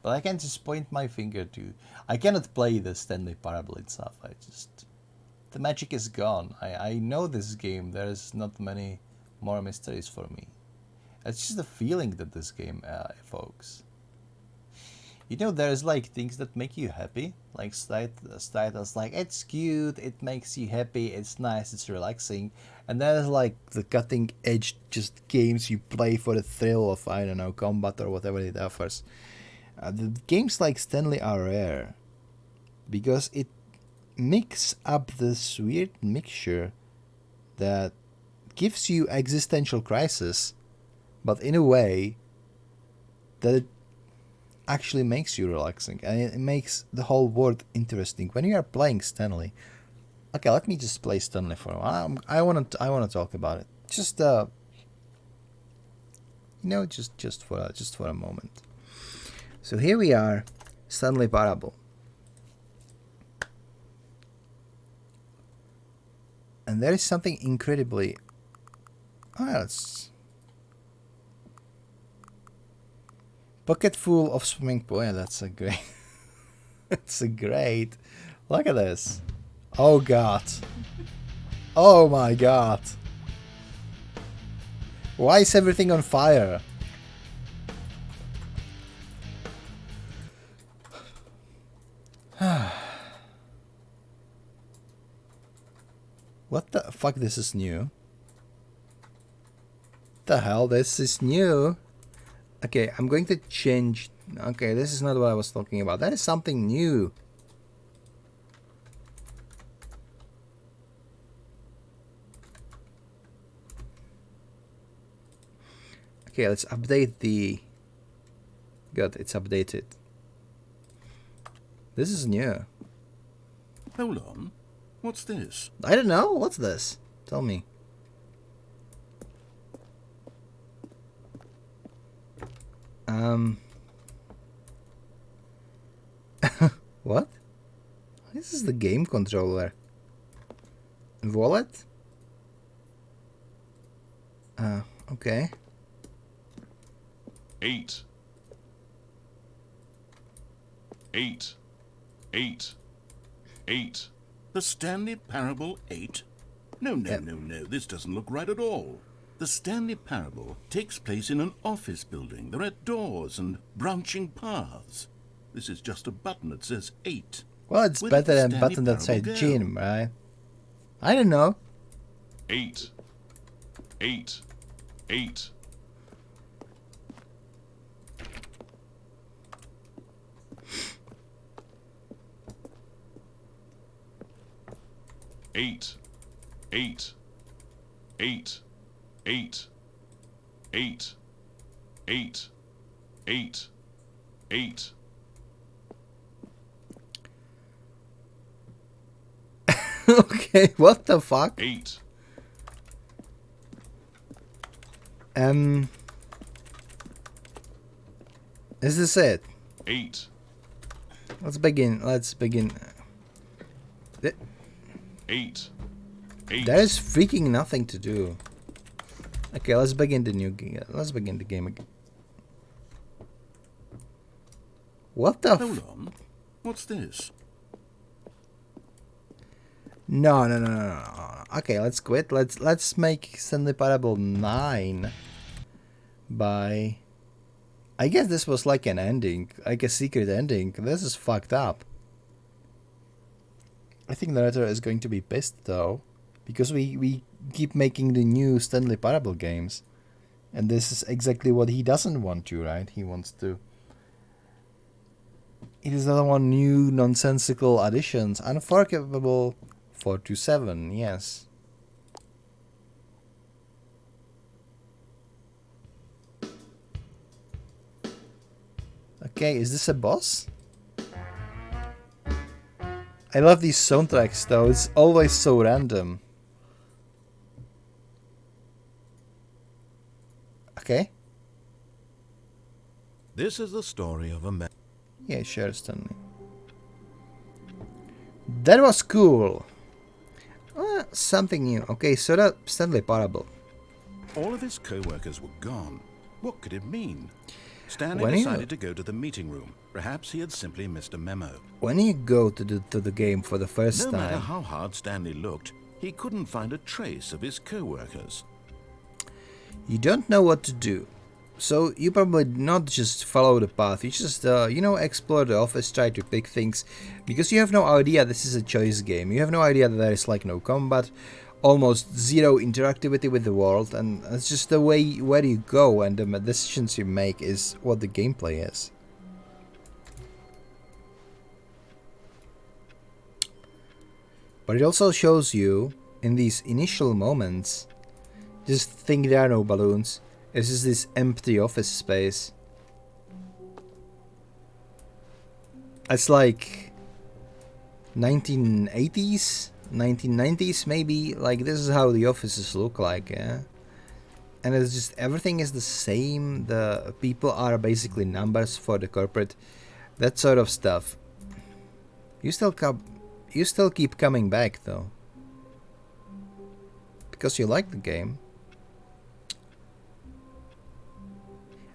But I can just point my finger to... I cannot play the Stanley Parable itself. I just... The magic is gone. I know this game. There's not many more mysteries for me. It's just the feeling that this game evokes. You know, there's like things that make you happy. Like titles like, it's cute, it makes you happy, it's nice, it's relaxing. And there's like the cutting edge just games you play for the thrill of, I don't know, combat or whatever it offers. The games like Stanley are rare. Because it mix up this weird mixture that gives you existential crisis, but in a way that it actually makes you relaxing, and it makes the whole world interesting when you are playing Stanley. Okay, let me just play Stanley for a while. I want to talk about it. Just you know, just for a moment. So here we are, Stanley Parable. And there is something incredibly... it's... Pocket full of swimming pool. Yeah, that's a great... That's a great... Look at this. Oh god. Oh my god. Why is everything on fire? What the fuck? This is new. The hell? This is new. Okay, I'm going to change. Okay, this is not what I was talking about. That is something new. Okay, let's update the... Good, it's updated. This is new. Hold on. What's this? I don't know. What's this? Tell me. What? This is the game controller. Wallet? Okay. 8. 8. 8. 8. The Stanley Parable 8? No, this doesn't look right at all. The Stanley Parable takes place in an office building. There are doors and branching paths. This is just a button that says 8. Well, it's better than a button that says gym, right? I don't know. 8. 8. 8. Eight, 8, 8, 8, 8, 8, 8, 8. Okay, what the fuck? 8. Is this it? 8. Let's begin. 8. 8. There is freaking nothing to do. Okay, let's begin the new game. Let's begin the game again. What the? Hold on. What's this? No. Okay, let's quit. Let's make Stanley Parable 9 by... I guess this was like an ending, like a secret ending. This is fucked up. I think the narrator is going to be pissed though, because we keep making the new Stanley Parable games, and this is exactly what he doesn't want to, right? He wants to... It is another one, new nonsensical additions, unforgivable 427, yes. Okay, is this a boss? I love these soundtracks though, it's always so random. Okay. This is the story of a man. Yeah, sure, Stanley. That was cool. Something new. Okay, so that Stanley Parable. All of his co-workers were gone. What could it mean? Stanley decided to go to the meeting room. Perhaps he had simply missed a memo. When you go to the game for the first No matter time, how hard Stanley looked, he couldn't find a trace of his co-workers. you don't know what to do. So you probably not just follow the path, you just, explore the office, try to pick things, because you have no idea this is a choice game. You have no idea that there is like no combat, almost zero interactivity with the world, and it's just the way where you go and the decisions you make is what the gameplay is. But it also shows you, in these initial moments, just think there are no balloons. It's just this empty office space. It's like 1980s, 1990s maybe. Like this is how the offices look like, yeah. And it's just everything is the same. The people are basically numbers for the corporate, that sort of stuff. You still keep coming back though, because you like the game.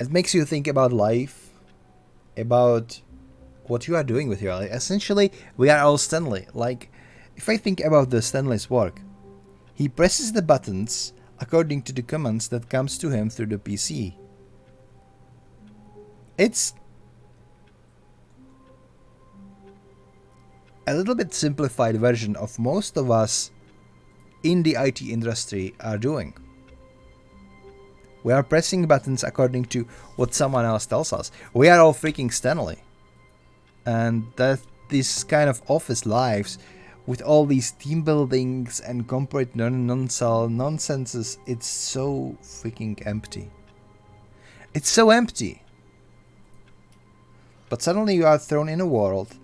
It makes you think about life, about what you are doing with your life. Essentially, we are all Stanley. Like, if I think about the Stanley's work, he presses the buttons according to the commands that comes to him through the PC. It's a little bit simplified version of most of us in the IT industry are doing. We are pressing buttons according to what someone else tells us. We are all freaking Stanley. And that this kind of office lives with all these team buildings and corporate nonsenses, it's so freaking empty. It's so empty. But suddenly you are thrown in a world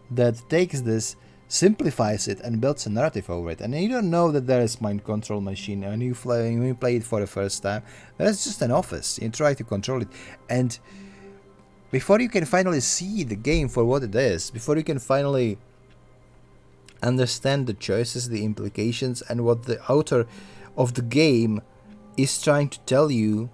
that takes this, simplifies it, and builds a narrative over it. And you don't know that there is mind control machine. And you play it for the first time, there's just an office. You try to control it, and before you can finally see the game for what it is, before you can finally understand the choices, the implications, and what the author of the game is trying to tell you,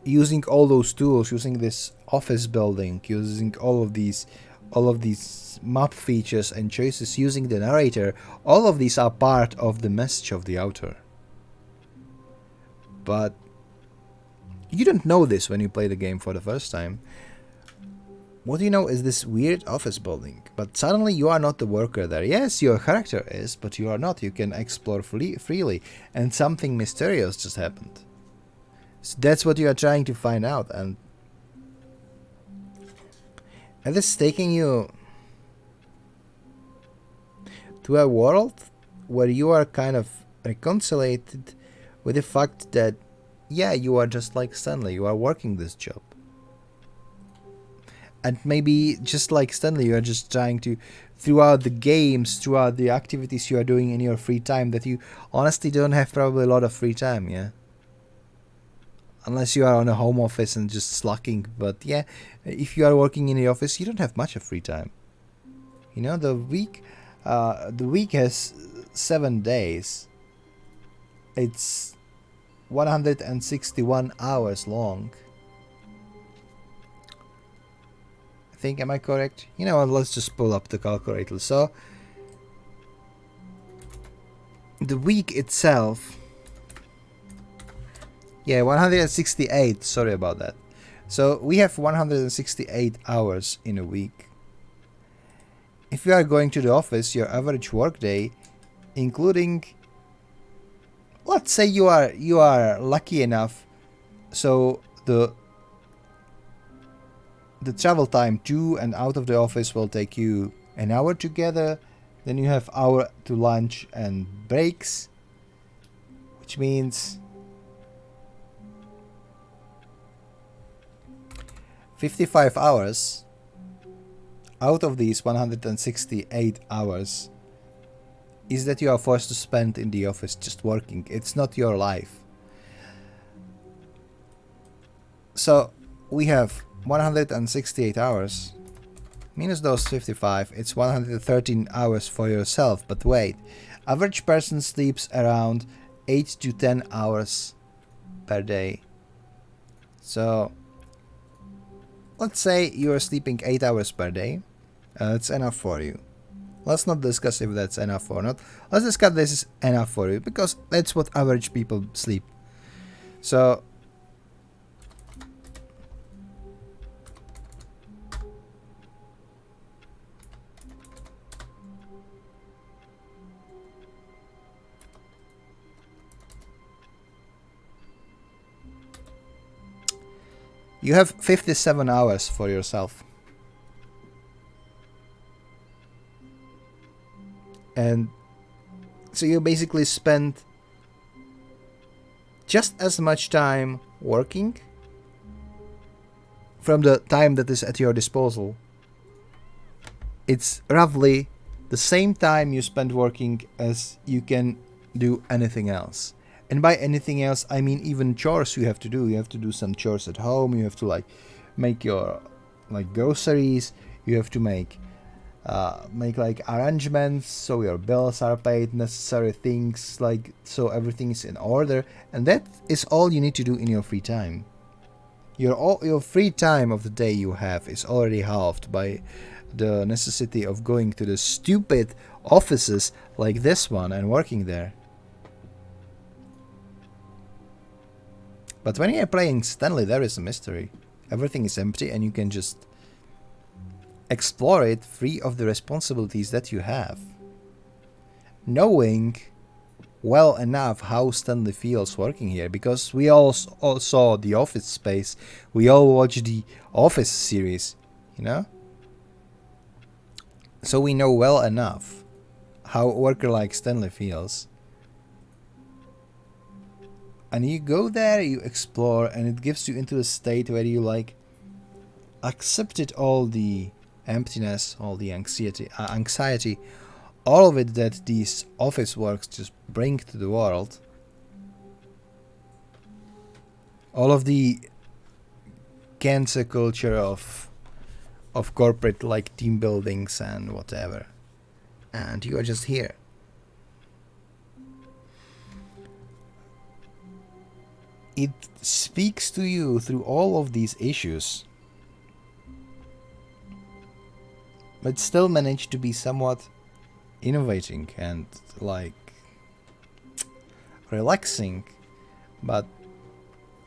using all those tools, using this office building, using all of these map features and choices, using the narrator, all of these are part of the message of the author. But you don't know this when you play the game for the first time. What you know is this weird office building, but suddenly you are not the worker there. Yes, your character is, but you are not. You can explore freely, and something mysterious just happened. So that's what you are trying to find out, and it's taking you to a world where you are kind of reconciled with the fact that, yeah, you are just like Stanley, you are working this job. And maybe just like Stanley, you are just trying to, throughout the games, throughout the activities you are doing in your free time, that you honestly don't have probably a lot of free time, yeah? Unless you are on a home office and just slacking. But yeah, if you are working in the office, you don't have much of free time. You know, the week has 7 days. It's 161 hours long. I think, am I correct? You know what, let's just pull up the calculator. So, the week itself... Yeah, 168, sorry about that. So we have 168 hours in a week. If you are going to the office, your average workday, including, let's say you are lucky enough, so the travel time to and out of the office will take you an hour together, then you have hour to lunch and breaks, which means 55 hours. Out of these 168 hours is that you are forced to spend in the office just working. It's not your life. So we have 168 hours minus those 55. It's 113 hours for yourself. But wait, average person sleeps around 8 to 10 hours per day. So let's say you are sleeping 8 hours per day. It's enough for you. Let's not discuss if that's enough or not. Let's discuss this is enough for you because that's what average people sleep. So you have 57 hours for yourself. And so you basically spend just as much time working from the time that is at your disposal. It's roughly the same time you spend working as you can do anything else. And by anything else, I mean even chores you have to do. You have to do some chores at home. You have to like make your like groceries. You have to make like arrangements so your bills are paid, necessary things like so everything is in order, and that is all you need to do in your free time. Your free time of the day you have is already halved by the necessity of going to the stupid offices like this one and working there. But when you're playing Stanley, there is a mystery. Everything is empty and you can just explore it free of the responsibilities that you have. Knowing well enough how Stanley feels working here, because we all saw The Office Space, we all watched the Office series, you know? So we know well enough how a worker like Stanley feels. And you go there, you explore, and it gives you into a state where you like accepted all the emptiness, all the anxiety, all of it that these office works just bring to the world. All of the cancer culture of corporate like team buildings and whatever. And you are just here. It speaks to you through all of these issues, but still manage to be somewhat innovating and like relaxing. But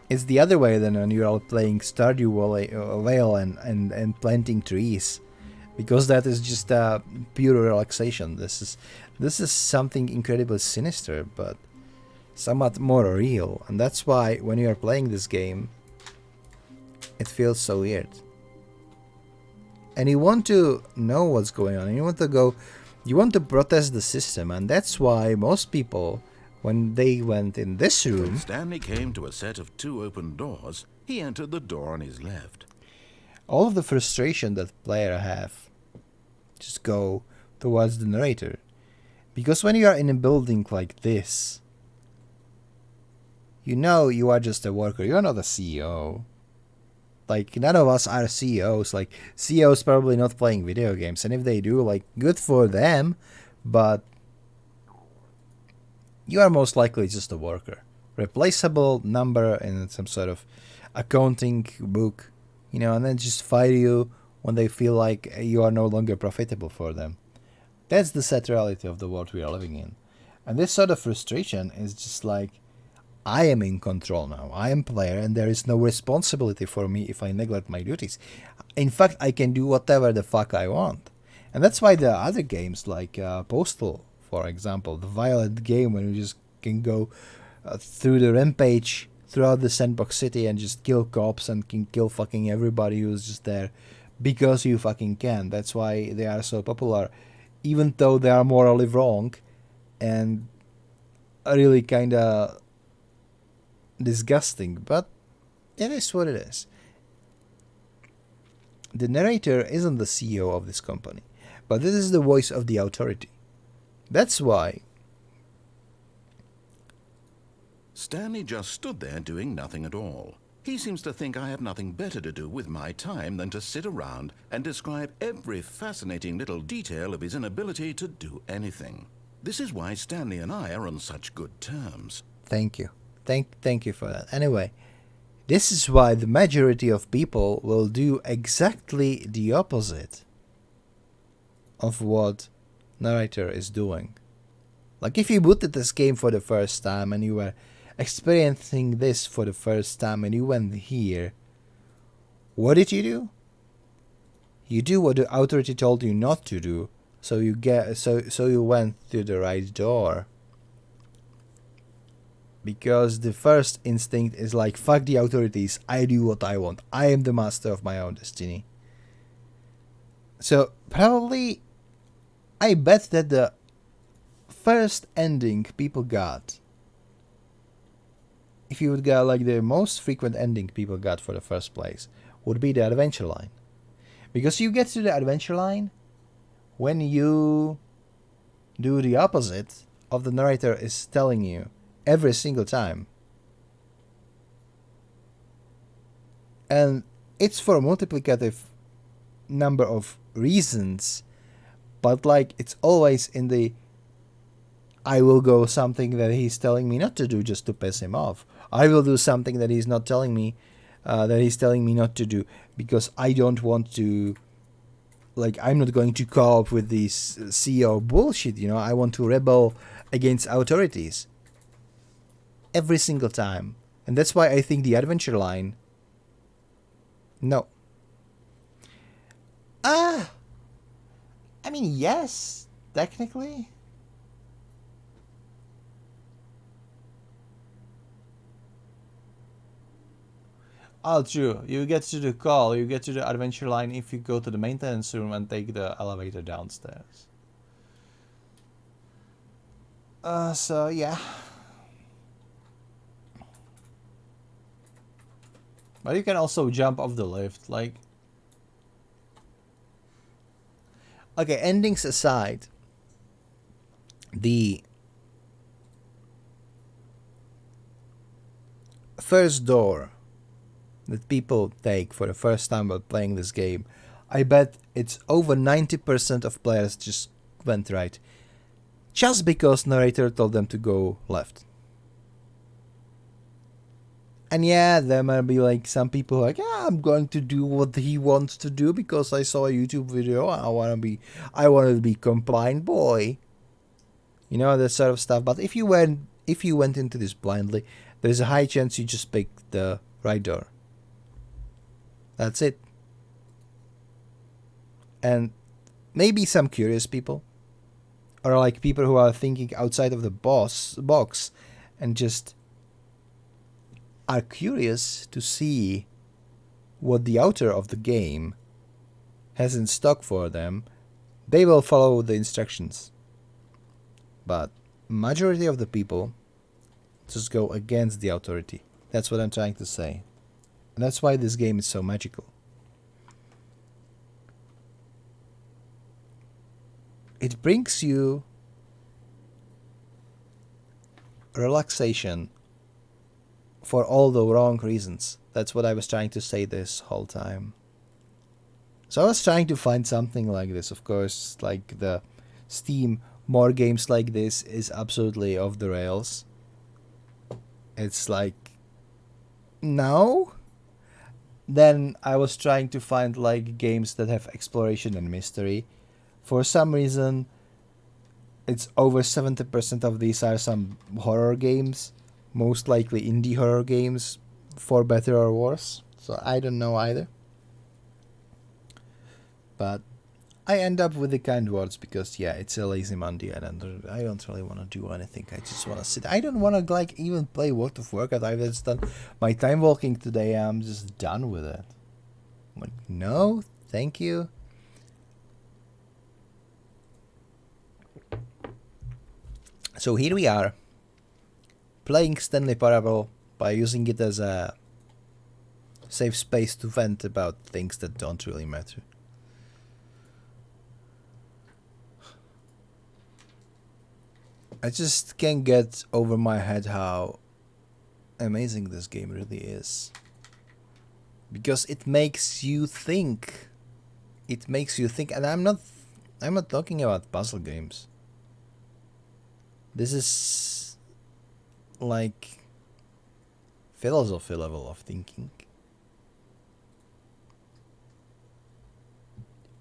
it's the other way than when you're all playing Stardew Vale and planting trees, because that is just a pure relaxation. This is something incredibly sinister, but somewhat more real, and that's why when you are playing this game, it feels so weird. And you want to know what's going on, and you want to protest the system, and that's why most people, when they went in this room... When Stanley came to a set of 2 open doors, he entered the door on his left. All of the frustration that player have just go towards the narrator. Because when you are in a building like this, you know you are just a worker, you are not a CEO. Like, none of us are CEOs. Like, CEOs probably not playing video games, and if they do, like, good for them, but you are most likely just a worker. Replaceable number in some sort of accounting book, you know, and then just fire you when they feel like you are no longer profitable for them. That's the sad reality of the world we are living in. And this sort of frustration is just like, I am in control now. I am player, and there is no responsibility for me if I neglect my duties. In fact, I can do whatever the fuck I want. And that's why the other games like Postal, for example, the violent game when you just can go through the rampage throughout the sandbox city and just kill cops and can kill fucking everybody who's just there because you fucking can. That's why they are so popular, even though they are morally wrong and really kind of disgusting, but it is what it is. The narrator isn't the CEO of this company, but this is the voice of the authority. That's why Stanley just stood there doing nothing at all. He seems to think I have nothing better to do with my time than to sit around and describe every fascinating little detail of his inability to do anything. This is why Stanley and I are on such good terms. thank you for that. Anyway, This is why the majority of people will do exactly the opposite of what narrator is doing. Like if you booted this game for the first time and you were experiencing this for the first time and you went here, what did you do? You do what the authority told you not to do. So you went through the right door. Because the first instinct is like, fuck the authorities, I do what I want. I am the master of my own destiny. So probably, I bet that the first ending people got, if you would get like the most frequent ending people got for the first place, would be the adventure line. Because you get to the adventure line when you do the opposite of the narrator is telling you every single time. And it's for a multiplicative number of reasons, but like it's always in the I will go something that he's telling me not to do just to piss him off. I will do something that he's not telling me that he's telling me not to do because I don't want to, like, I'm not going to cope with this CEO bullshit, you know. I want to rebel against authorities every single time. And that's why I think the adventure line, no. I mean, yes, technically. Oh, true. You get to the call, you get to the adventure line if you go to the maintenance room and take the elevator downstairs. So yeah. But you can also jump off the lift, like... Okay, endings aside, the first door that people take for the first time while playing this game, I bet it's over 90% of players just went right. Just because narrator told them to go left. And yeah, there might be like some people like, yeah, I'm going to do what he wants to do because I saw a YouTube video. I want to be compliant boy. You know, that sort of stuff. But if you went into this blindly, there's a high chance you just picked the right door. That's it. And maybe some curious people, or like people who are thinking outside of the box and just are curious to see what the author of the game has in stock for them, they will follow the instructions. But majority of the people just go against the authority. That's what I'm trying to say. And that's why this game is so magical. It brings you relaxation for all the wrong reasons. That's what I was trying to say this whole time. So I was trying to find something like this. Of course, like the Steam, more games like this is absolutely off the rails. It's like, no? Then I was trying to find like games that have exploration and mystery. For some reason, it's over 70% of these are some horror games. Most likely indie horror games, for better or worse. So I don't know either. But I end up with the kind words because, yeah, it's a lazy Monday and I don't really want to do anything. I just want to sit. I don't want to like even play World of Warcraft. I've just done my time walking today. I'm just done with it. I'm like, no, thank you. So here we are, playing Stanley Parable by using it as a safe space to vent about things that don't really matter. I just can't get over my head how amazing this game really is. Because it makes you think. It makes you think, and I'm not talking about puzzle games. This is like philosophy level of thinking.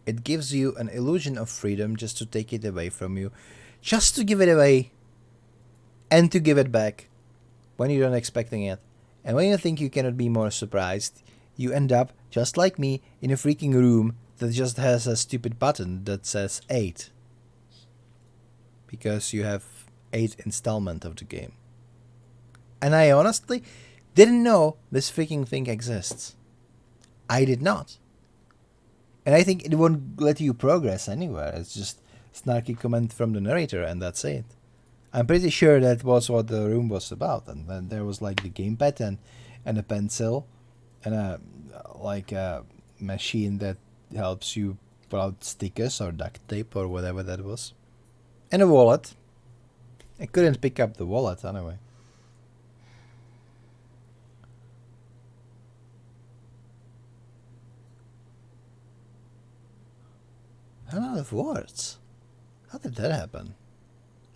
It gives you an illusion of freedom just to take it away from you, just to give it away, and to give it back when you're not expecting it. And when you think you cannot be more surprised, you end up, just like me, in a freaking room that just has a stupid button that says 8. Because you have 8 installment of the game. And I honestly didn't know this freaking thing exists. I did not. And I think it won't let you progress anywhere. It's just snarky comment from the narrator and that's it. I'm pretty sure that was what the room was about. And then there was like the gamepad and a pencil and a machine that helps you put out stickers or duct tape or whatever that was. And a wallet. I couldn't pick up the wallet anyway. I'm out of words. How did that happen?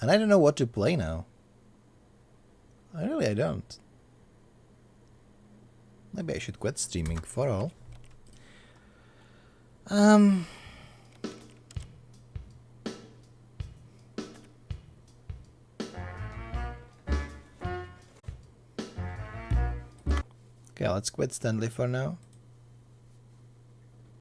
And I don't know what to play now. I don't. Maybe I should quit streaming for all. Okay, let's quit Stanley for now.